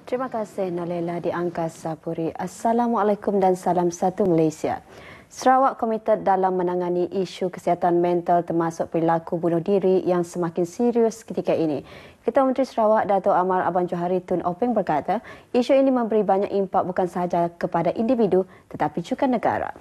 Terima kasih Nalela di Angkasa Puri. Assalamualaikum dan salam satu Malaysia. Sarawak komited dalam menangani isu kesihatan mental termasuk perilaku bunuh diri yang semakin serius ketika ini. Ketua Menteri Sarawak Dato' Amar Abang Johari Tun Openg berkata, isu ini memberi banyak impak bukan sahaja kepada individu tetapi juga negara.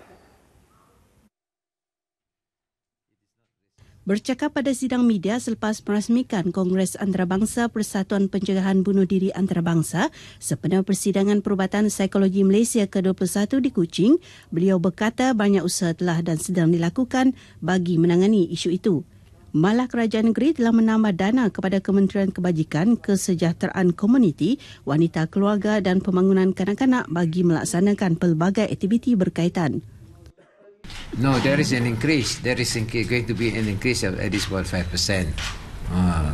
Bercakap pada sidang media selepas merasmikan Kongres Antarabangsa Persatuan Pencegahan Bunuh Diri Antarabangsa sempena persidangan Perubatan Psikologi Malaysia ke-21 di Kuching, beliau berkata banyak usaha telah dan sedang dilakukan bagi menangani isu itu. Malah kerajaan negeri telah menambah dana kepada Kementerian Kebajikan, Kesejahteraan Komuniti, Wanita Keluarga dan Pembangunan Kanak-kanak bagi melaksanakan pelbagai aktiviti berkaitan. No, there is an increase. There is going to be an increase of at least about 5%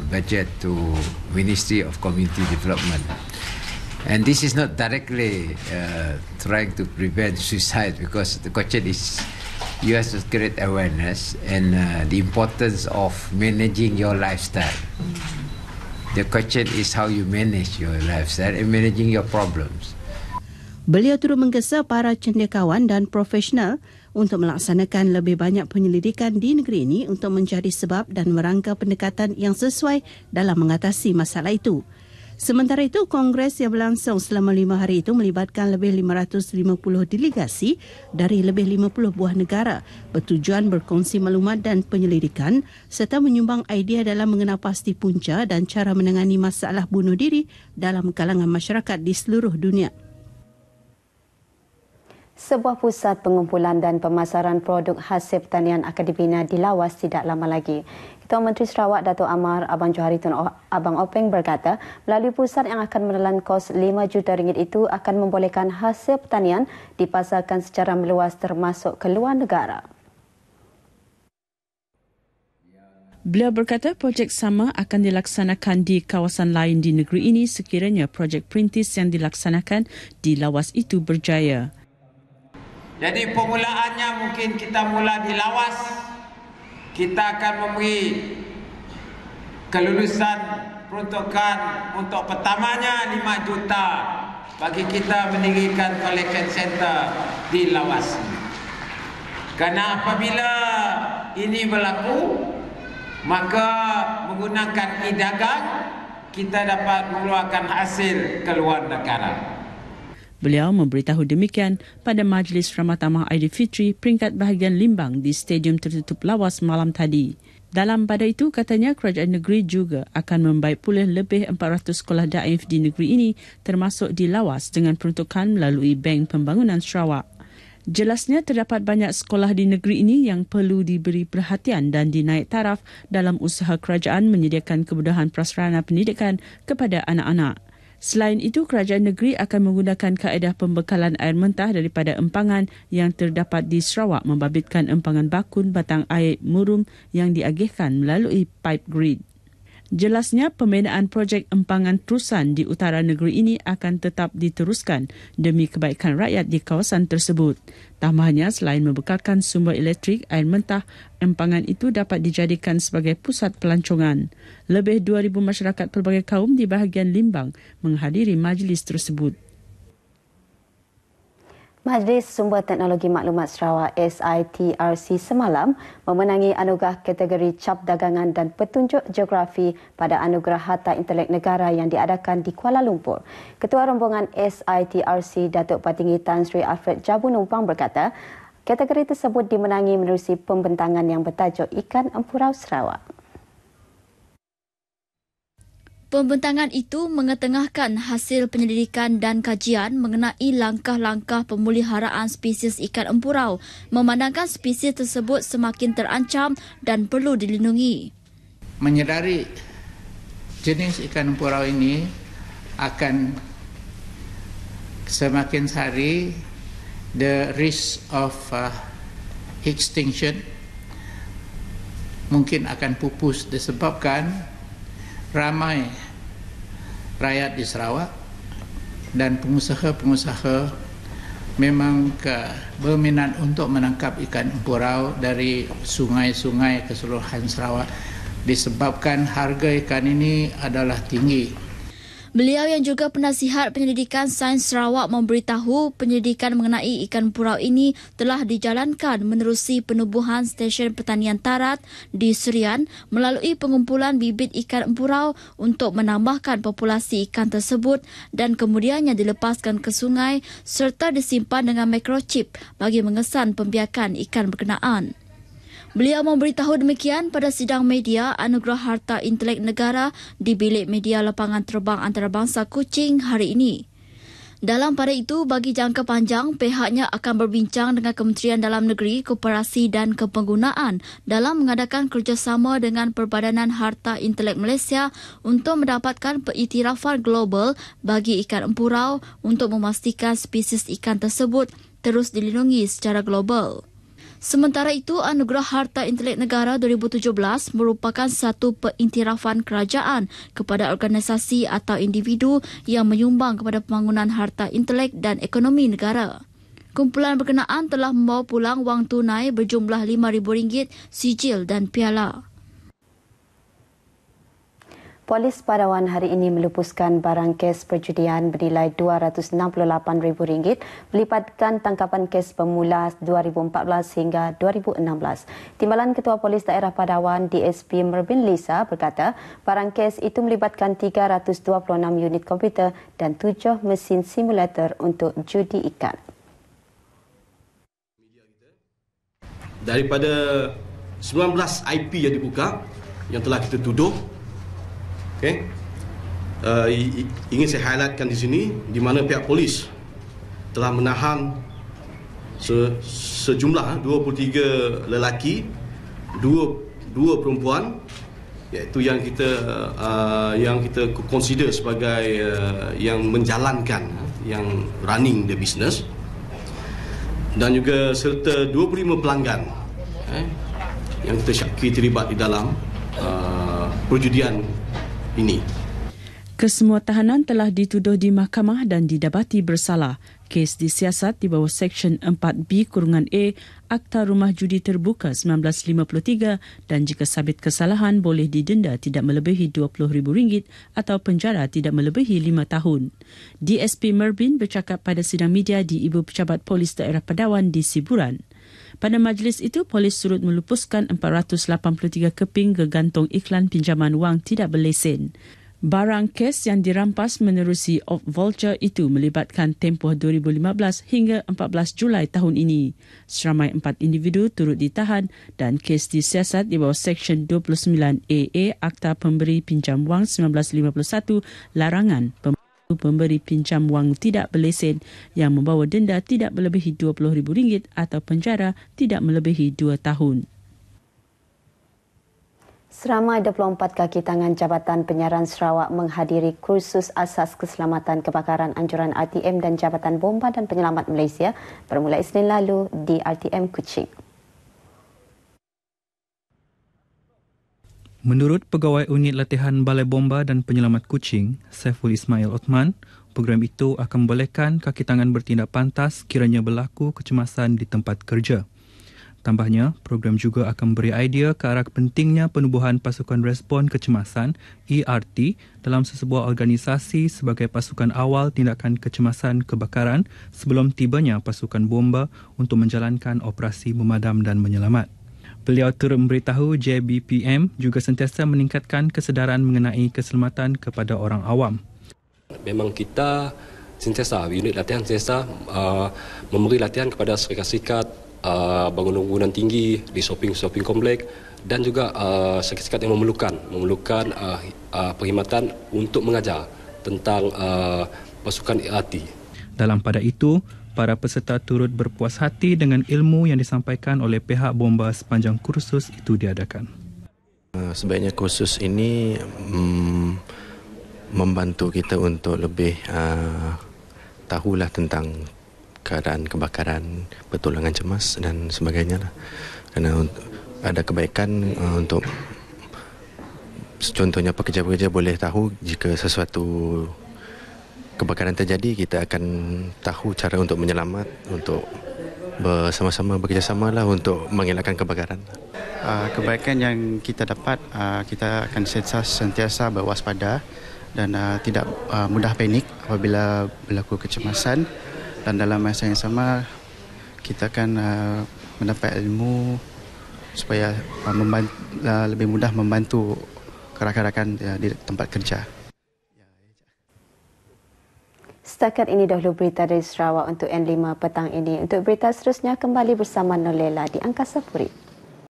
budget to Ministry of Community Development. And this is not directly trying to prevent suicide because the question is you have to create awareness and the importance of managing your lifestyle. The question is how you manage your lifestyle and managing your problems. Beliau turut menggesa para cendekiawan dan profesional untuk melaksanakan lebih banyak penyelidikan di negeri ini untuk mencari sebab dan merangka pendekatan yang sesuai dalam mengatasi masalah itu. Sementara itu, Kongres yang berlangsung selama 5 hari itu melibatkan lebih 550 delegasi dari lebih 50 buah negara bertujuan berkongsi maklumat dan penyelidikan serta menyumbang idea dalam mengenal pasti punca dan cara menangani masalah bunuh diri dalam kalangan masyarakat di seluruh dunia. Sebuah pusat pengumpulan dan pemasaran produk hasil pertanian akan dibina di Lawas tidak lama lagi. Ketua Menteri Sarawak Dato' Amar Abang Johari Tun Abang Openg berkata, melalui pusat yang akan menelan kos RM5 juta itu akan membolehkan hasil pertanian dipasarkan secara meluas termasuk ke luar negara. Beliau berkata projek sama akan dilaksanakan di kawasan lain di negeri ini sekiranya projek perintis yang dilaksanakan di Lawas itu berjaya. Jadi permulaannya mungkin kita mula di Lawas. Kita akan memberi kelulusan peruntukan untuk pertamanya 5 juta bagi kita mendirikan collection center di Lawas. Kerana apabila ini berlaku, maka menggunakan e-dagang kita dapat mengeluarkan hasil ke luar negara. Beliau memberitahu demikian pada Majlis Ramatamah Aidilfitri peringkat bahagian Limbang di Stadium Tertutup Lawas malam tadi. Dalam pada itu, katanya kerajaan negeri juga akan membaik pulih lebih 400 sekolah daif di negeri ini termasuk di Lawas dengan peruntukan melalui Bank Pembangunan Sarawak. Jelasnya terdapat banyak sekolah di negeri ini yang perlu diberi perhatian dan dinaik taraf dalam usaha kerajaan menyediakan kemudahan prasarana pendidikan kepada anak-anak. Selain itu, kerajaan negeri akan menggunakan kaedah pembekalan air mentah daripada empangan yang terdapat di Sarawak membabitkan empangan bakun batang air murum yang diagihkan melalui pipe grid. Jelasnya, pembinaan projek empangan terusan di utara negeri ini akan tetap diteruskan demi kebaikan rakyat di kawasan tersebut. Tambahnya, selain membekalkan sumber elektrik, air mentah empangan itu dapat dijadikan sebagai pusat pelancongan. Lebih 2,000 masyarakat pelbagai kaum di bahagian Limbang menghadiri majlis tersebut. Majlis Sumber Teknologi Maklumat Sarawak SITRC semalam memenangi anugerah kategori cap dagangan dan petunjuk geografi pada Anugerah Harta Intelek Negara yang diadakan di Kuala Lumpur. Ketua rombongan SITRC Datuk Patinggi Tan Sri Alfred Jabu Numpang berkata, kategori tersebut dimenangi menerusi pembentangan yang bertajuk Ikan Empurau Sarawak. Pembentangan itu mengetengahkan hasil penyelidikan dan kajian mengenai langkah-langkah pemeliharaan spesies ikan empurau, memandangkan spesies tersebut semakin terancam dan perlu dilindungi. Menyedari jenis ikan empurau ini akan semakin hari the risk of extinction mungkin akan pupus disebabkan ramai rakyat di Sarawak dan pengusaha-pengusaha memang berminat untuk menangkap ikan empurau dari sungai-sungai keseluruhan Sarawak disebabkan harga ikan ini adalah tinggi. Beliau yang juga penasihat penyelidikan Sains Sarawak memberitahu penyelidikan mengenai ikan purau ini telah dijalankan menerusi penubuhan stesen pertanian Tarat di Serian melalui pengumpulan bibit ikan empurau untuk menambahkan populasi ikan tersebut dan kemudiannya dilepaskan ke sungai serta disimpan dengan microchip bagi mengesan pembiakan ikan berkenaan. Beliau memberitahu demikian pada sidang media Anugerah Harta Intelek Negara di Bilik Media Lapangan Terbang Antarabangsa Kuching hari ini. Dalam pada itu, bagi jangka panjang, pihaknya akan berbincang dengan Kementerian Dalam Negeri, Koperasi dan Kepenggunaan dalam mengadakan kerjasama dengan Perbadanan Harta Intelek Malaysia untuk mendapatkan pengiktirafan global bagi ikan empurau untuk memastikan spesies ikan tersebut terus dilindungi secara global. Sementara itu, Anugerah Harta Intelek Negara 2017 merupakan satu pengiktirafan kerajaan kepada organisasi atau individu yang menyumbang kepada pembangunan harta intelek dan ekonomi negara. Kumpulan berkenaan telah membawa pulang wang tunai berjumlah RM5,000, sijil dan piala. Polis Padawan hari ini melupuskan barang kes perjudian bernilai RM268,000 melibatkan tangkapan kes bermula 2014 hingga 2016. Timbalan Ketua Polis Daerah Padawan DSP Mervin Lisa berkata barang kes itu melibatkan 326 unit komputer dan 7 mesin simulator untuk judi ikan. Daripada 19 IP yang dibuka yang telah kita tuduh, okay. Ingin saya highlightkan di sini di mana pihak polis telah menahan sejumlah 23 lelaki, dua perempuan, iaitu yang kita consider sebagai yang menjalankan, yang running the business, dan juga serta 25 pelanggan yang kita syaki terlibat di dalam perjudian ini. Kesemua tahanan telah dituduh di mahkamah dan didapati bersalah. Kes disiasat di bawah Seksyen 4B-A Akta Rumah Judi Terbuka 1953 dan jika sabit kesalahan boleh didenda tidak melebihi RM20,000 atau penjara tidak melebihi 5 tahun. DSP Mervin bercakap pada sidang media di Ibu Pejabat Polis Daerah Padawan di Siburan. Pada majlis itu, polis surut melupuskan 483 keping gegantung iklan pinjaman wang tidak berlesen. Barang kes yang dirampas menerusi Vulture itu melibatkan tempoh 2015 hingga 14 Julai tahun ini. Seramai 4 individu turut ditahan dan kes disiasat di bawah Seksyen 29AA Akta Pemberi Pinjam Wang 1951 larangan pemberi pinjam wang tidak berlesen yang membawa denda tidak melebihi RM20,000 atau penjara tidak melebihi 2 tahun. Seramai 24 kaki tangan Jabatan Penyiaran Sarawak menghadiri kursus asas keselamatan kebakaran anjuran RTM dan Jabatan Bomba dan Penyelamat Malaysia bermula Isnin lalu di RTM Kuching. Menurut Pegawai Unit Latihan Balai Bomba dan Penyelamat Kuching, Saiful Ismail Othman, program itu akan membolehkan kaki tangan bertindak pantas kiranya berlaku kecemasan di tempat kerja. Tambahnya, program juga akan beri idea ke arah pentingnya penubuhan pasukan respon kecemasan ERT dalam sesebuah organisasi sebagai pasukan awal tindakan kecemasan kebakaran sebelum tibanya pasukan bomba untuk menjalankan operasi memadam dan menyelamat. Beliau turut memberitahu JBPM juga sentiasa meningkatkan kesedaran mengenai keselamatan kepada orang awam. Memang kita sentiasa, unit latihan sentiasa memberi latihan kepada syarikat-syarikat bangunan-bangunan tinggi di shopping komplek dan juga syarikat-syarikat yang memerlukan perkhidmatan untuk mengajar tentang pasukan ERT. Dalam pada itu, para peserta turut berpuas hati dengan ilmu yang disampaikan oleh pihak bomba sepanjang kursus itu diadakan. Sebaiknya kursus ini membantu kita untuk lebih tahulah tentang keadaan kebakaran, pertolongan cemas dan sebagainya. Kerana ada kebaikan untuk contohnya pekerja-pekerja boleh tahu jika sesuatu kebakaran terjadi, kita akan tahu cara untuk menyelamat, untuk bersama-sama bekerjasama lah untuk mengelakkan kebakaran. Kebaikan yang kita dapat, kita akan sentiasa berwaspada dan tidak mudah panik apabila berlaku kecemasan, dan dalam masa yang sama kita akan mendapat ilmu supaya lebih mudah membantu rakan-rakan di tempat kerja. Setakat ini dahulu berita dari Sarawak untuk N5 petang ini. Untuk berita seterusnya kembali bersama Nolela di Angkasa Puri.